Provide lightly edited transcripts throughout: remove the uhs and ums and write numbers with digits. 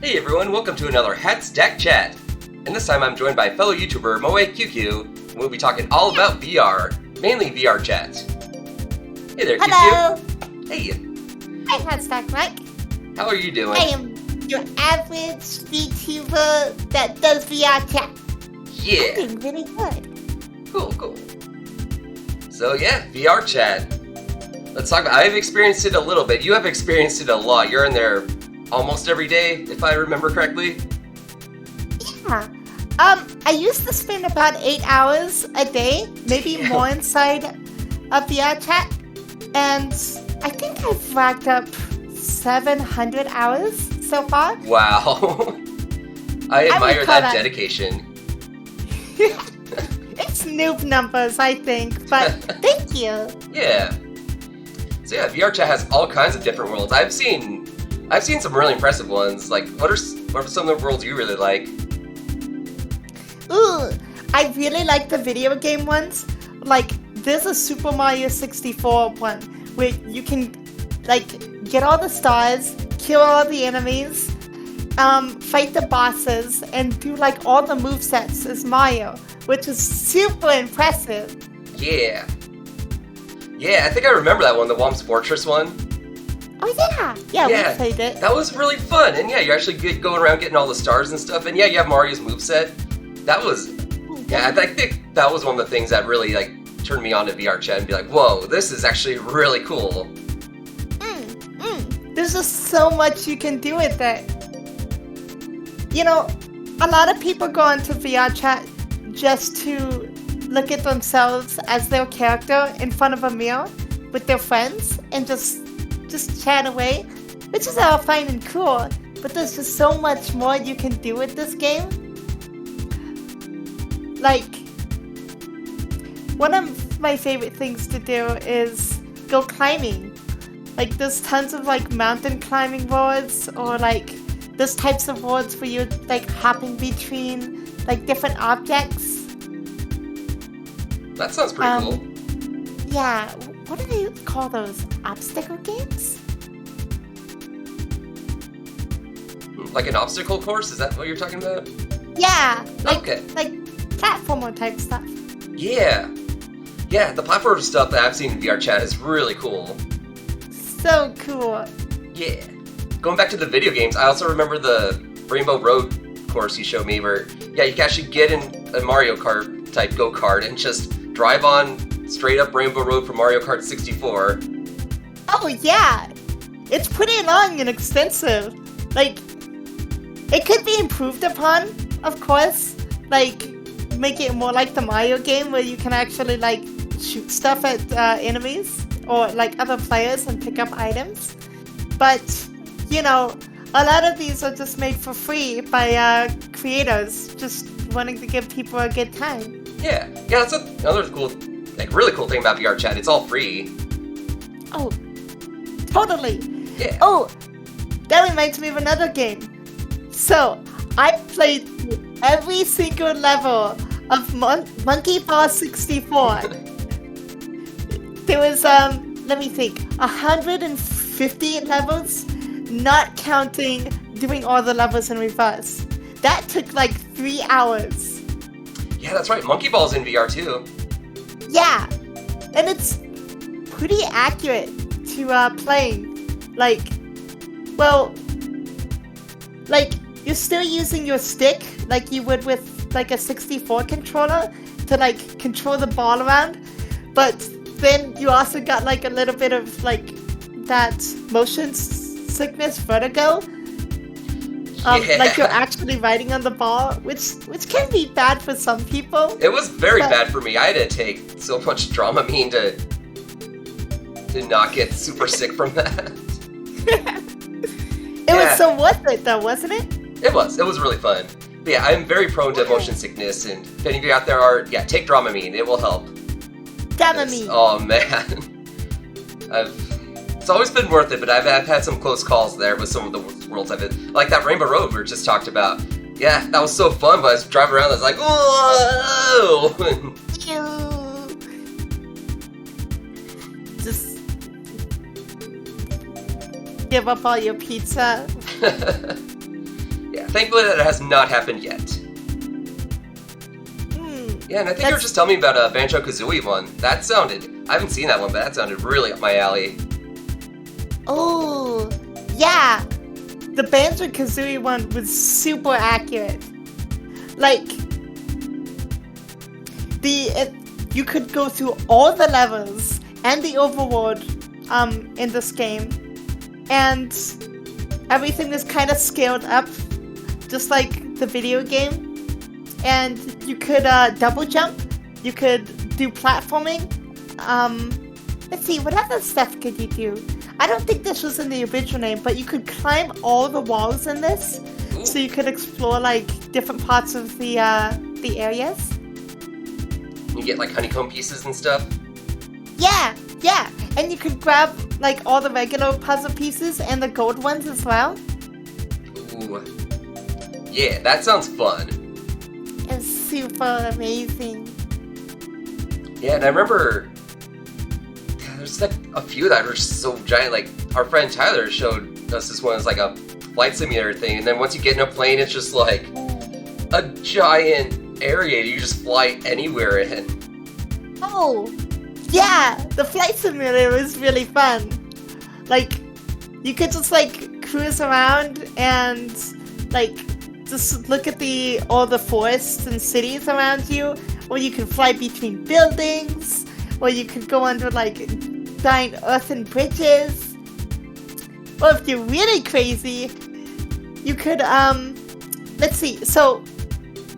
Hey everyone, welcome to another Stack Chat. And this time I'm joined by fellow YouTuber Moe Ququ, and we'll be talking all about VR, mainly VRChat. Hey there, Hello. QQ. Hey. I'm Stack Mike. How are you doing? I am your average VTuber that does VRChat. Yeah. I'm doing really good. Cool. So yeah, VRChat. Let's talk about. I've experienced it a little bit. You have experienced it a lot. You're in there almost every day, if I remember correctly. Yeah. I used to spend about 8 hours a day, maybe more inside of VRChat, and I think I've racked up 700 hours so far. Wow. I admire that dedication. It's noob numbers, I think, but thank you. Yeah. So yeah, VRChat has all kinds of different worlds. I've seen some really impressive ones. Like, what are some of the worlds you really like? Ooh, I really like the video game ones. Like, there's a Super Mario 64 one where you can, like, get all the stars, kill all the enemies, fight the bosses, and do, like, all the movesets as Mario, which is super impressive. Yeah. Yeah, I think I remember that one, the Whomp's Fortress one. Oh, yeah. We played it. That was really fun. And yeah, you're actually going around getting all the stars and stuff. And yeah, you have Mario's moveset. That was... Yeah, I think that was one of the things that really, like, turned me on to VRChat and be like, whoa, this is actually really cool. There's just so much you can do with it. You know, a lot of people go into VRChat just to look at themselves as their character in front of a mirror with their friends and just chat away, which is all fine and cool, but there's just so much more you can do with this game. Like, one of my favorite things to do is go climbing. Like, there's tons of, like, mountain climbing boards, or, like, there's types of boards where you're, like, hopping between, like, different objects. That sounds pretty cool. Yeah, what do they call those? Obstacle games? Like an obstacle course? Is that what you're talking about? Yeah, like platformer type stuff. Yeah, the platform stuff that I've seen in VRChat is really cool. So cool. Yeah. Going back to the video games, I also remember the Rainbow Road course you showed me where, yeah, you can actually get in a Mario Kart type go-kart and just drive on straight up Rainbow Road from Mario Kart 64. Oh yeah! It's pretty long and extensive. Like, it could be improved upon, of course. Like, make it more like the Mario game where you can actually, like, shoot stuff at enemies or, like, other players and pick up items. But, you know, a lot of these are just made for free by creators just wanting to give people a good time. Yeah, that's another cool, like, really cool thing about VRChat. It's all free. Oh, totally. Yeah. Oh, that reminds me of another game. So, I played every single level of Monkey Ball 64. There was, let me think, 150 levels, not counting doing all the levels in reverse. That took like 3 hours. Yeah, that's right. Monkey Ball's in VR too. Yeah, and it's pretty accurate to playing. Like, well, like, you're still using your stick like you would with like a 64 controller to like control the ball around, but then you also got like a little bit of like that motion sickness vertigo. Like you're actually riding on the ball, which can be bad for some people. It was very bad for me. I had to take so much Dramamine to not get super sick from that. It was so worth it though, wasn't it? It was really fun. But yeah, I'm very prone to motion sickness, and if any of you out there are, take Dramamine. It will help. Dramamine. Oh man, it's always been worth it, but I've had some close calls there with some of the worlds I've been, like that Rainbow Road we just talked about. Yeah, that was so fun, but I was driving around, I was like, whoa! Just give up all your pizza. Yeah, thankfully that has not happened yet. Yeah, and I think you were just telling me about a Banjo-Kazooie one. That sounded... I haven't seen that one, but that sounded really up my alley. Oh, yeah. The Banjo-Kazooie one was super accurate. Like, you could go through all the levels and the overworld in this game. And everything is kind of scaled up, just like the video game. And you could double jump. You could do platforming. Let's see, what other stuff could you do? I don't think this was in the original name, but you could climb all the walls in this. Ooh. So you could explore like different parts of the areas. You get like honeycomb pieces and stuff? Yeah. And you could grab like all the regular puzzle pieces and the gold ones as well. Ooh. Yeah, that sounds fun. It's super amazing. Yeah, and I remember there's like a few that are so giant. Like our friend Tyler showed us this one as like a flight simulator thing, and then once you get in a plane, it's just like a giant area you just fly anywhere in. Oh, yeah, the flight simulator is really fun. Like, you could just like cruise around and like just look at all the forests and cities around you, or you can fly between buildings, or you could go under like giant earthen bridges. Or if you're really crazy, you could let's see. So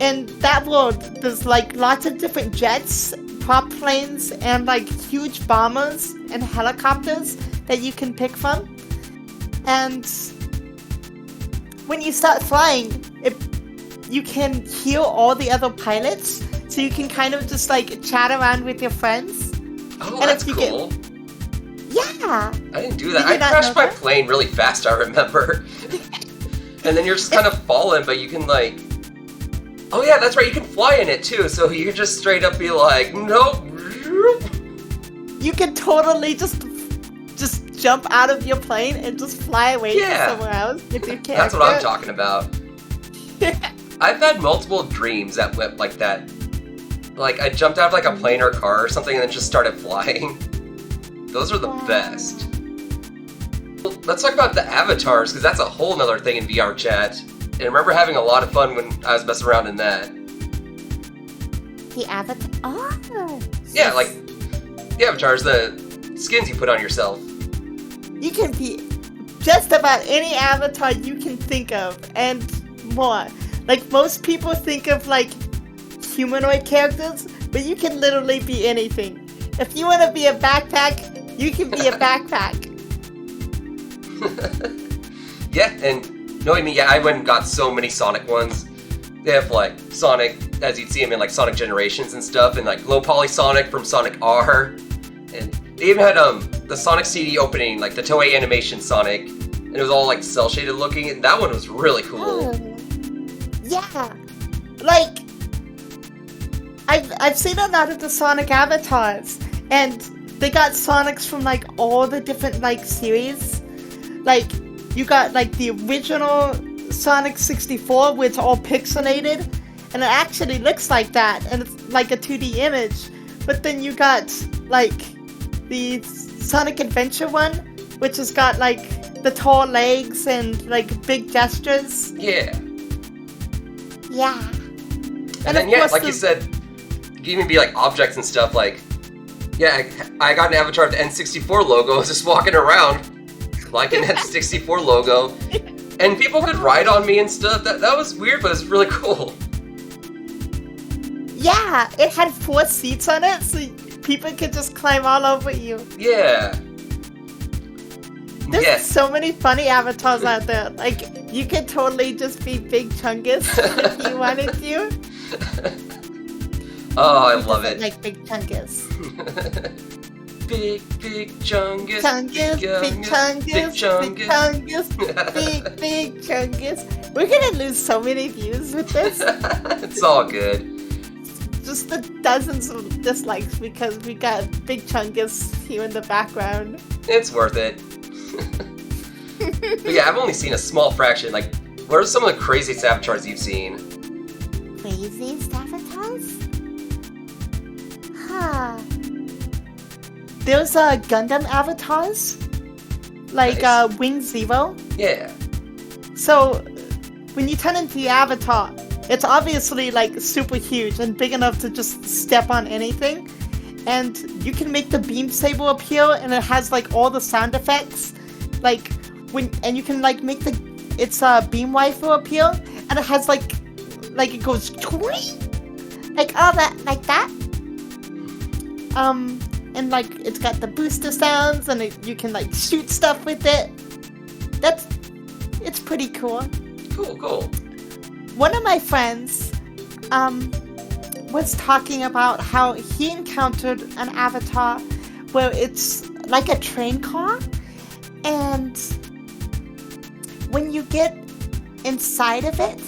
in that world, there's like lots of different jets, prop planes, and like huge bombers and helicopters that you can pick from. And when you start flying, you can hear all the other pilots, so you can kind of just like chat around with your friends. Oh, and that's cool. Yeah. I didn't do that. I crashed my plane really fast, I remember. And then you're just kind of falling, but you can like... Oh yeah, that's right, you can fly in it too, so you can just straight up be like, nope. You can totally just jump out of your plane and just fly away to somewhere else with your character. That's what I'm talking about. I've had multiple dreams that went like that. Like, I jumped out of like a plane or a car or something and then just started flying. Those are the best. Let's talk about the avatars, because that's a whole nother thing in VRChat. And I remember having a lot of fun when I was messing around in that. The avatar? Oh! Yeah, like, the avatars, the skins you put on yourself. You can be just about any avatar you can think of, and more. Like, most people think of, like, humanoid characters, but you can literally be anything. If you want to be a backpack, you can be a backpack. Yeah, and knowing me, I went and got so many Sonic ones. They have, like, Sonic, as you'd see them in, like, Sonic Generations and stuff, and, like, low poly Sonic from Sonic R. And they even had, the Sonic CD opening, like, the Toei Animation Sonic, and it was all, like, cel-shaded looking, and that one was really cool. Oh. Yeah. Like, I've seen a lot of the Sonic avatars, and they got Sonics from, like, all the different, like, series. Like, you got, like, the original Sonic 64, where it's all pixelated, and it actually looks like that, and it's like a 2D image. But then you got, like, the Sonic Adventure one, which has got, like, the tall legs and, like, big gestures. Yeah. Yeah. And then, yeah, like you said, you can even be, like, objects and stuff, like, yeah, I got an avatar of the N64 logo, I was just walking around, like an N64 logo, and people could ride on me and stuff. That was weird, but it was really cool. Yeah, it had 4 seats on it, so people could just climb all over you. Yeah. There's so many funny avatars out there. Like, you could totally just be Big Chungus if you wanted to. Oh, I love it. Like Big Chungus. Big Chungus. Chungus, Big Chungus, Big Chungus. We're gonna lose so many views with this. It's all good. Just the dozens of dislikes because we got Big Chungus here in the background. It's worth it. But yeah, I've only seen a small fraction. Like, What are some of the craziest avatars you've seen? Craziest avatars? Huh. There's Gundam avatars, like Nice. Wing Zero. Yeah. So when you turn into the avatar, it's obviously like super huge and big enough to just step on anything. And you can make the beam saber appear, and it has like all the sound effects, like and you can like make its beam rifle appear, and it has like it goes like all that, like that. And like it's got the booster sounds, and you can like shoot stuff with it. It's pretty cool. Cool. One of my friends was talking about how he encountered an avatar where it's like a train car, and when you get inside of it,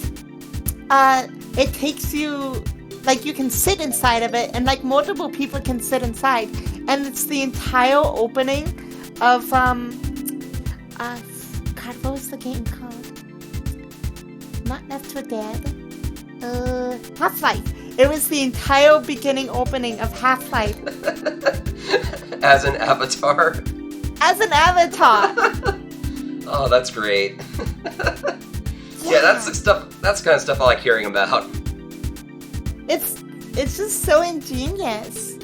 it takes you, like you can sit inside of it, and like multiple people can sit inside, and it's the entire opening of God, what was the game called? Not Left 4 Dead. Half-Life. It was the entire beginning opening of Half-Life. As an avatar. As an avatar. Oh, that's great. Yeah, that's the stuff. That's the kind of stuff I like hearing about. It's just so ingenious.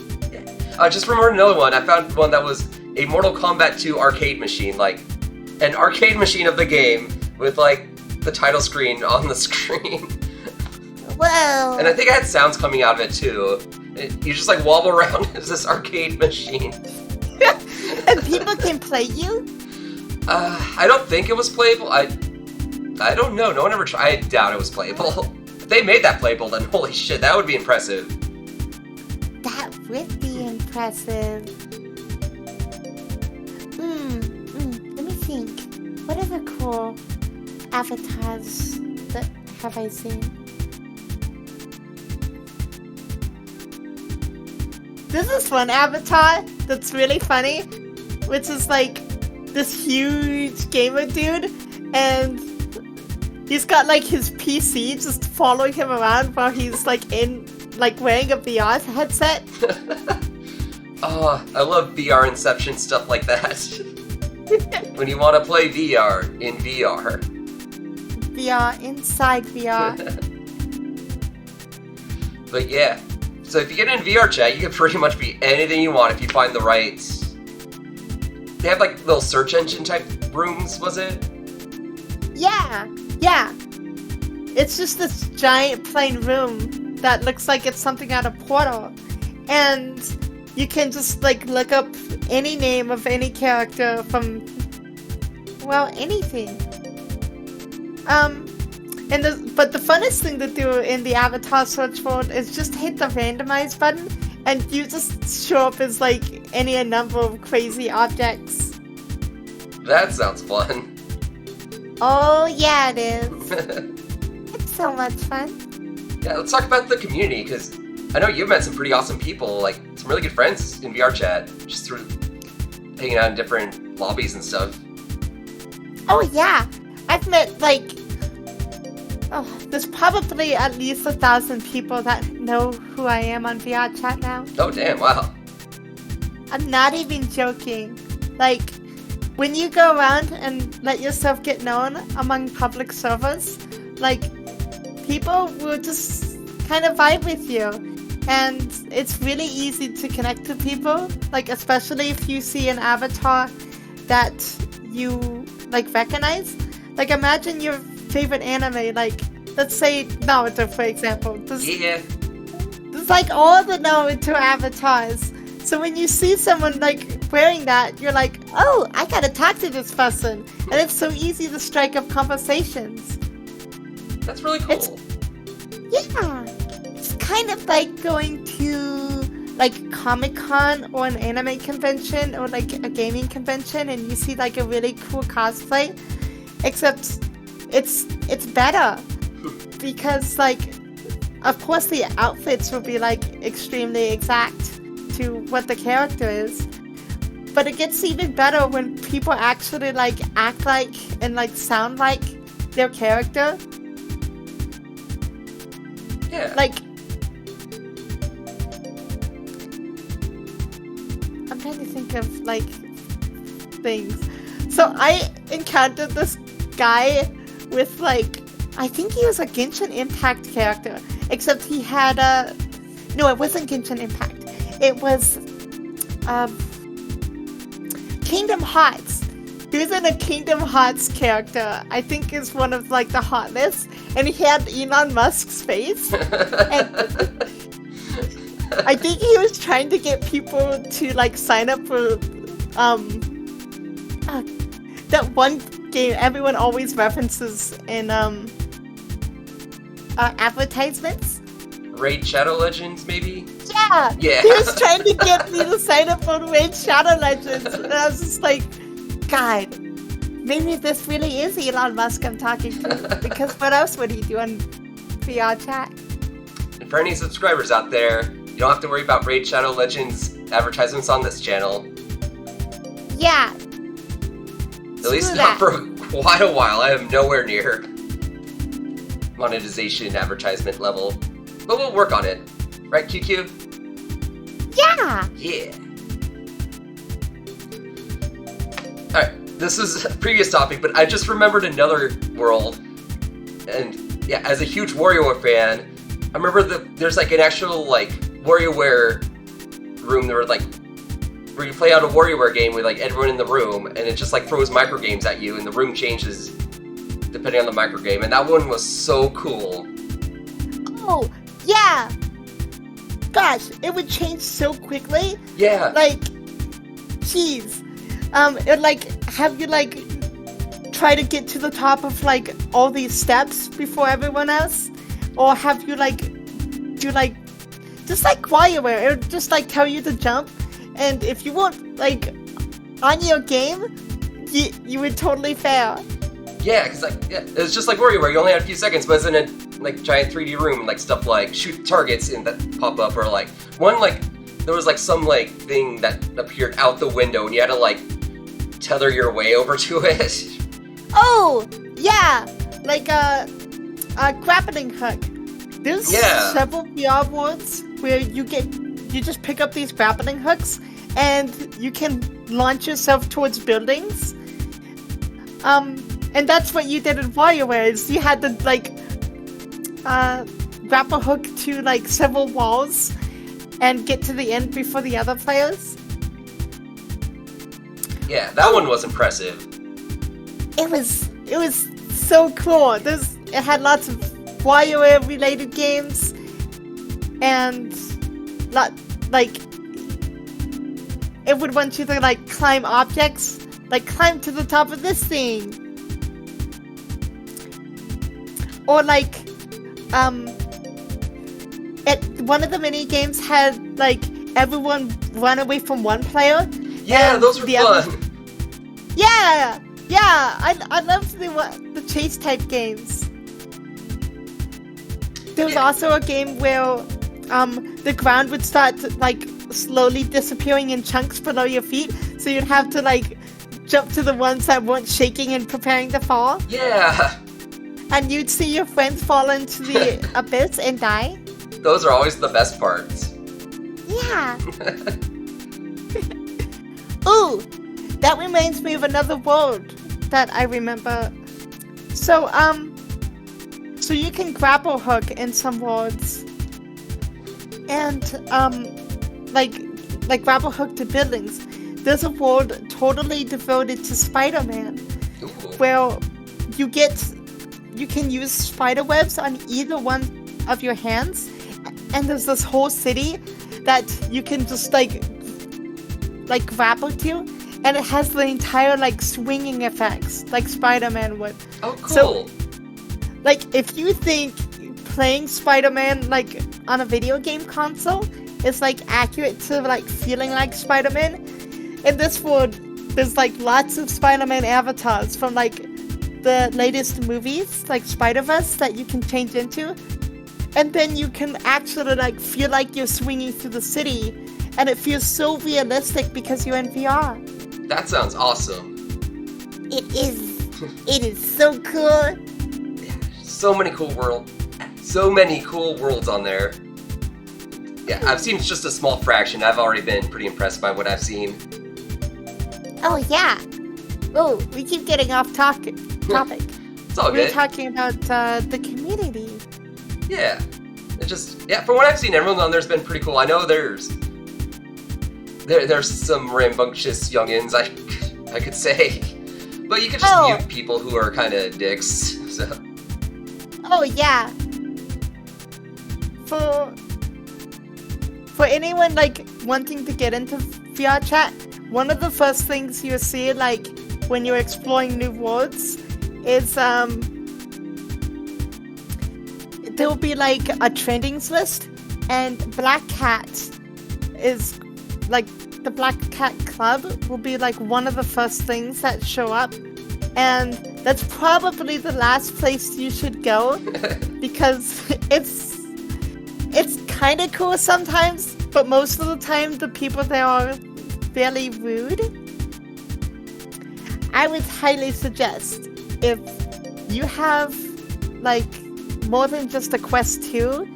I just remembered another one. I found one that was a Mortal Kombat 2 arcade machine, like an arcade machine of the game with like the title screen on the screen. Whoa. And I think I had sounds coming out of it too. You just like wobble around as this arcade machine. And people can play you? I don't think it was playable. I don't know. No one ever tried. I doubt it was playable. If they made that playable, then holy shit, that would be impressive. That would be impressive. Let me think. What other cool avatars that have I seen? This is one avatar that's really funny, which is like this huge gamer dude, and he's got like his PC just following him around while he's like wearing a VR headset. Oh, I love VR Inception stuff like that. When you want to play VR in VR. VR inside VR. But yeah, so if you get in VRChat, you can pretty much be anything you want if you find the right... They have like little search engine type rooms, was it? Yeah. It's just this giant plain room that looks like it's something out of Portal. And you can just like look up any name of any character from, well, anything. But the funnest thing to do in the avatar search world is just hit the randomize button, and you just show up as like any number of crazy objects. That sounds fun. Oh yeah, it is. It's so much fun. Yeah, let's talk about the community, because I know you've met some pretty awesome people, like some really good friends in VRChat, just through hanging out in different lobbies and stuff. Oh yeah, I've met there's probably at least 1,000 people that know who I am on VRChat now. Oh damn, wow. I'm not even joking. Like, when you go around and let yourself get known among public servers, like, people will just kind of vibe with you. And it's really easy to connect to people, like, especially if you see an avatar that you, like, recognize. Like, imagine your favorite anime, like, let's say Naruto, for example. Yeah. There's, like, all the Naruto avatars. So when you see someone, like, wearing that, you're like, oh, I gotta talk to this person. And it's so easy to strike up conversations. That's really cool. It's kind of like going to, like, Comic-Con or an anime convention or, like, a gaming convention, and you see, like, a really cool cosplay. Except it's better. Because, like, of course the outfits will be, like, extremely exact to what the character is. But it gets even better when people actually, like, act like and, like, sound like their character. Yeah. Like, I'm trying to think of, like, things. So I encountered this guy with, like, I think he was a Genshin Impact character, except he had a... No, it wasn't Genshin Impact. It was, Kingdom Hearts. He was in a Kingdom Hearts character. I think is one of, like, the hot lists. And he had Elon Musk's face. And I think he was trying to get people to, like, sign up for, that one game everyone always references in, advertisements. Raid Shadow Legends, maybe? Yeah! Yeah. He was trying to get me to sign up for Raid Shadow Legends. And I was just like, God, maybe this really is Elon Musk I'm talking to. Because what else would he do on VRChat? And for any subscribers out there, you don't have to worry about Raid Shadow Legends advertisements on this channel. Yeah. At least not for quite a while. I am nowhere near monetization advertisement level. But we'll work on it. Right, QQ? Yeah! Yeah. Alright, this is a previous topic, but I just remembered another world. And yeah, as a huge WarioWare fan, I remember there's like an actual like WarioWare room where you play out a WarioWare game with like everyone in the room, and it just like throws micro games at you, and the room changes depending on the micro game, and that one was so cool. Oh, yeah! Gosh, it would change so quickly. Yeah. Like, jeez. It'd like have you like try to get to the top of like all these steps before everyone else, or have you like do like just like WarioWare? It would just like tell you to jump, and if you weren't like on your game, you would totally fail. Yeah, because like it was just like WarioWare. You only had a few seconds, but it's in a like giant 3D room, like stuff like shoot targets and that pop up, or like one like there was like some like thing that appeared out the window, and you had to like tether your way over to it. Oh yeah, like a grappling hook. There's several VR worlds where you just pick up these grappling hooks and you can launch yourself towards buildings. And that's what you did in WarioWare, is you had to like grapple hook to like several walls and get to the end before the other players. Yeah, that one was impressive. It was so cool. It had lots of WarioWare related games, and like it would want you to like climb objects, like climb to the top of this thing, or like one of the mini games had like everyone run away from one player. Yeah, those were fun. Yeah, I loved the chase type games. There was also a game where the ground would start like slowly disappearing in chunks below your feet, so you'd have to like jump to the ones that weren't shaking and preparing to fall. Yeah. And you'd see your friends fall into the abyss and die. Those are always the best parts. Yeah. Ooh, that reminds me of another world that I remember. So you can grapple hook in some worlds, and like grapple hook to buildings. There's a world totally devoted to Spider-Man, where you can use spider webs on either one of your hands, and there's this whole city that you can just like grapple to, and it has the entire like swinging effects like Spider-Man would. Oh, cool. So, like, if you think playing Spider-Man like on a video game console is like accurate to like feeling like Spider-Man, in this world there's like lots of Spider-Man avatars from like the latest movies, like Spider-Verse, that you can change into, and then you can actually like feel like you're swinging through the city, and it feels so realistic because you're in VR. That sounds awesome. It is. It is so cool. so many cool worlds on there. Yeah, I've seen just a small fraction. I've already been pretty impressed by what I've seen. Oh yeah. Oh, we keep getting off topic. It's all good. We're talking about the community. Yeah. From what I've seen, everyone on there's been pretty cool. I know there's some rambunctious youngins, I could say. But you could just mute people who are kind of dicks, so. Oh yeah. For anyone like wanting to get into VRChat, one of the first things you see like when you're exploring new worlds is there'll be like a trendings list, and Black Cat is like the Black Cat Club will be like one of the first things that show up, and that's probably the last place you should go because it's kind of cool sometimes, but most of the time the people there are fairly rude. I would highly suggest if you have like more than just a Quest 2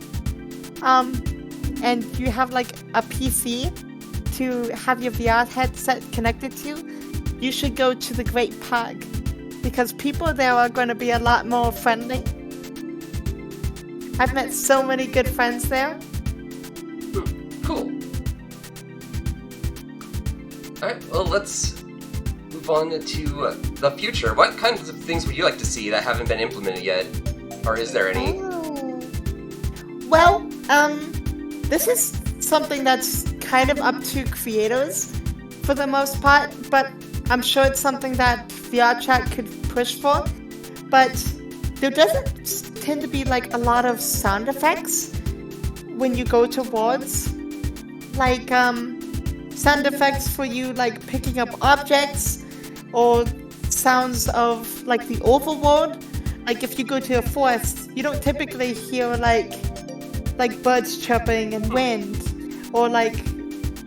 and you have like a PC to have your VR headset connected to, you should go to the Great Park because people there are going to be a lot more friendly. I've met so many good friends there. Cool. Alright, well, let's move on to the future. What kinds of things would you like to see that haven't been implemented yet? Or is there any? Well, this is something that's kind of up to creators for the most part, but I'm sure it's something that VRChat could push for. But there doesn't tend to be like a lot of sound effects when you go towards, like sound effects for you like picking up objects or sounds of like the overworld. Like if you go to a forest, you don't typically hear like birds chirping and wind, or like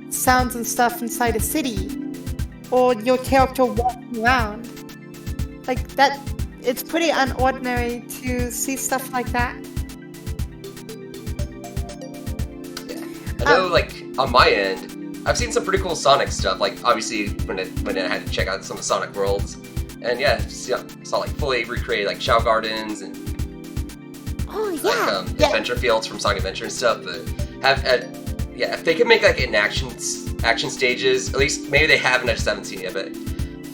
sounds and stuff inside a city, or your character walking around. Like that, it's pretty unordinary to see stuff like that. I know, like on my end, I've seen some pretty cool Sonic stuff. Like obviously when I had to check out some of Sonic worlds. And yeah, saw like fully recreated like Chao Gardens and adventure fields from Sonic Adventure and stuff. But if they could make like an action stages, at least maybe they haven't. I just haven't seen it, but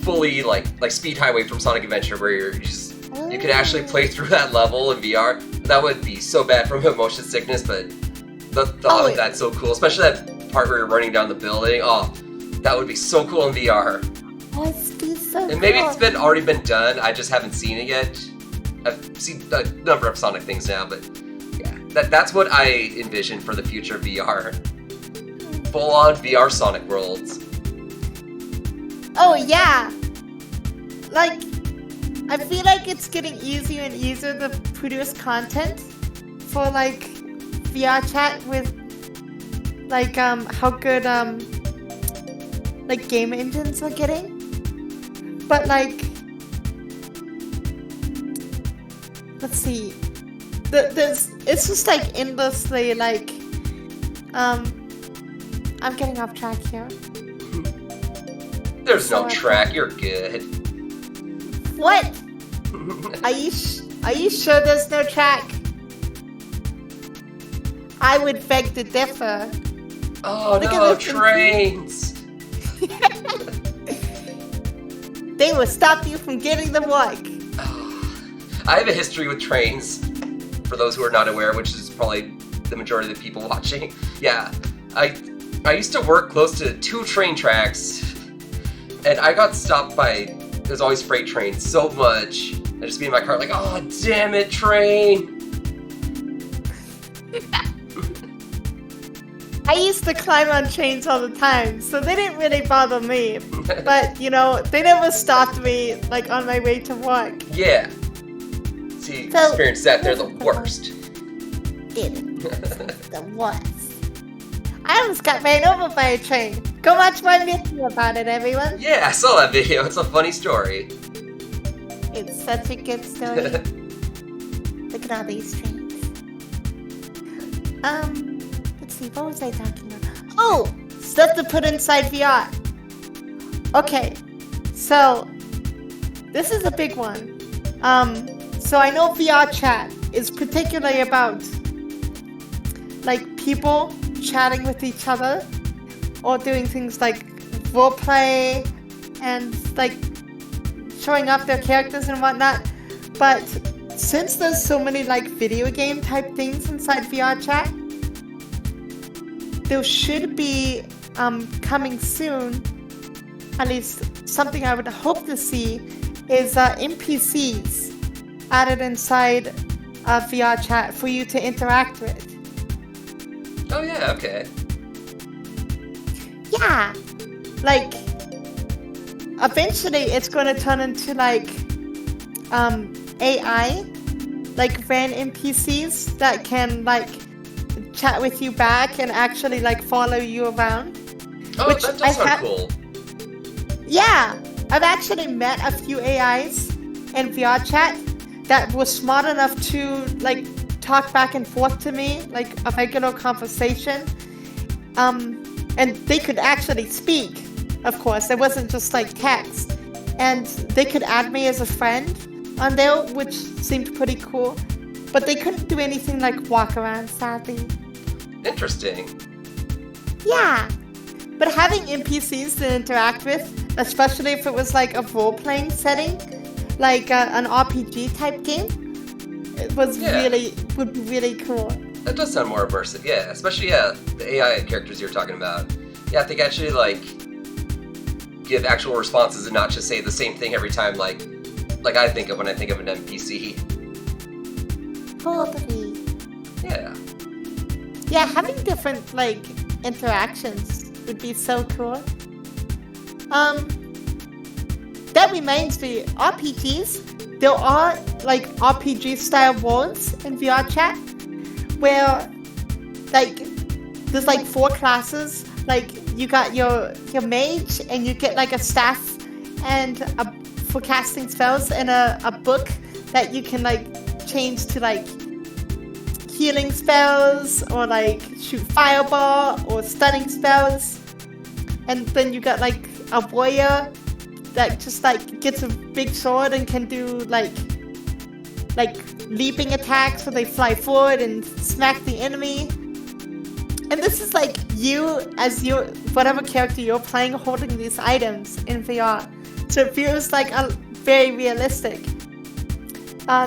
fully like Speed Highway from Sonic Adventure, where you could actually play through that level in VR. That would be so bad from motion sickness, but the thought of that's so cool, especially that part where you're running down the building. Oh, that would be so cool in VR. And maybe it's already been done, I just haven't seen it yet. I've seen a number of Sonic things now, but yeah, that's what I envision for the future of VR. Full-on VR Sonic worlds. Oh yeah! Like, I feel like it's getting easier and easier to produce content for like VRChat with like how good like game engines are getting. But like, let's see. It's just like endlessly like, I'm getting off track here. There's no track. You're good. What? Are you sure there's no track? I would beg to differ. Oh no, trains! They will stop you from getting the work. I have a history with trains, for those who are not aware, which is probably the majority of the people watching. Yeah, I used to work close to 2 train tracks, and I got stopped by, there's always freight trains so much. I just be in my car like, oh damn it, train! I used to climb on trains all the time, so they didn't really bother me. But, you know, they never stopped me, like, on my way to work. Yeah. See, experienced that, they're the worst. The worst. I almost got ran over by a train. Go watch my video about it, everyone. Yeah, I saw that video. It's a funny story. It's such a good story. The Look at all these trains. Let's see, what was I talking about? Oh! Stuff to put inside VR. Okay, so this is a big one. So I know VRChat is particularly about like people chatting with each other or doing things like roleplay and like showing off their characters and whatnot. But since there's so many like video game type things inside VRChat, there should be coming soon, at least something I would hope to see, is NPCs added inside VRChat for you to interact with. Oh yeah, okay. Yeah, like eventually it's going to turn into like AI, like ran NPCs that can like chat with you back and actually like follow you around. Oh, which that does sound cool. Yeah, I've actually met a few AIs in VRChat that were smart enough to like talk back and forth to me, like a regular conversation. And they could actually speak, of course. It wasn't just like text. And they could add me as a friend on there, which seemed pretty cool. But they couldn't do anything like walk around, sadly. Interesting. Yeah. But having NPCs to interact with, especially if it was like a role-playing setting, like an RPG type game, it was would be really cool. That does sound more immersive, yeah. Especially, the AI characters you're talking about. Yeah, if they can actually, like, give actual responses and not just say the same thing every time, like I think of when I think of an NPC. Totally. Yeah. Yeah, having different, like, interactions would be so cool. That reminds me, RPGs, there are, like, RPG-style worlds in VRChat, where, like, there's, like, 4 classes. Like, you got your mage, and you get, like, a staff and for casting spells, and a book that you can, like, change to, like, healing spells, or, like, shoot fireball, or stunning spells. And then you got, like, a warrior that just, like, gets a big sword and can do, like leaping attacks where they fly forward and smack the enemy. And this is like you as your whatever character you're playing holding these items in VR. So it feels like very realistic.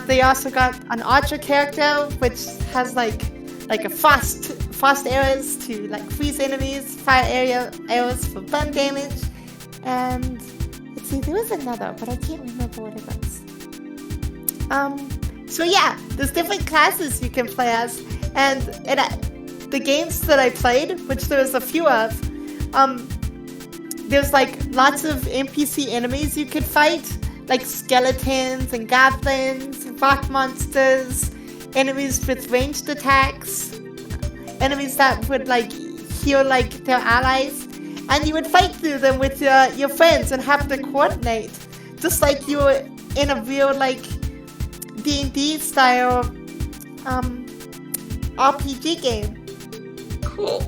They also got an archer character which has like a frost arrows to like freeze enemies, fire arrows for burn damage, and let's see, there was another, but I can't remember what it was. So yeah, there's different classes you can play as, and the games that I played, which there's a few of, there's like lots of NPC enemies you could fight, like skeletons and goblins, rock monsters, enemies with ranged attacks, enemies that would like heal like their allies, and you would fight through them with your friends and have to coordinate, just like you were in a real like D&D style RPG game. Cool.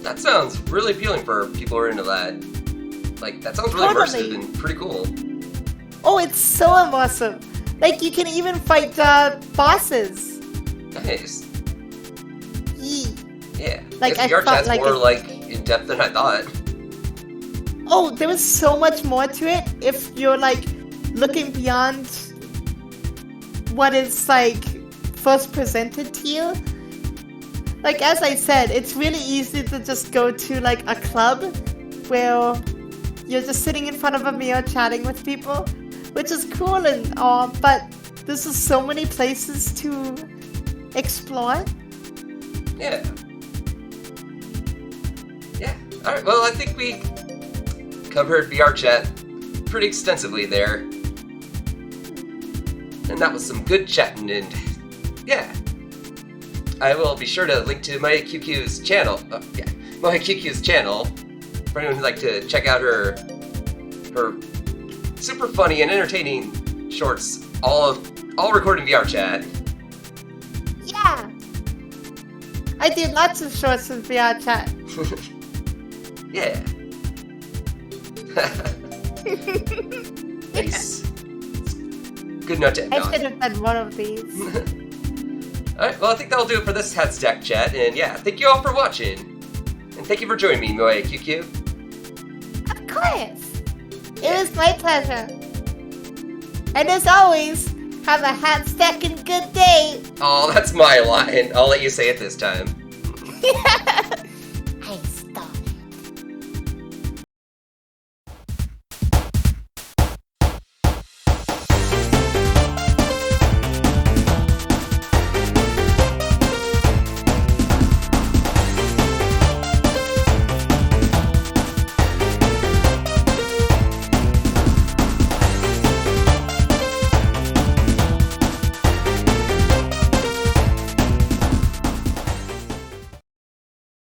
That sounds really appealing for people who are into that. Like, that sounds really immersive and pretty cool. Oh, it's so immersive. Like, you can even fight bosses. Nice. Yee. Yeah. Like, I guess VRChat's more like in depth than I thought. Oh, there was so much more to it if you're like looking beyond what is like first presented to you. Like, as I said, it's really easy to just go to like a club where you're just sitting in front of a mirror chatting with people, which is cool and all, but there's just so many places to explore. Yeah. Yeah. Alright, well, I think we covered VRChat pretty extensively there. And that was some good chatting, and yeah. I will be sure to link to Moe Ququ's channel. Moe Ququ's channel for anyone who'd like to check out her super funny and entertaining shorts, all recorded in VRChat. Yeah. I do lots of shorts in VRChat. Yeah. Nice. Good note to end I on. should have done one of these. Alright, well I think that'll do it for this Hat Stack chat, and yeah, thank you all for watching. And thank you for joining me, Moe Ququ. Of course. It was my pleasure. And as always, have a hat stacking good day. Oh, that's my line. I'll let you say it this time. Yeah.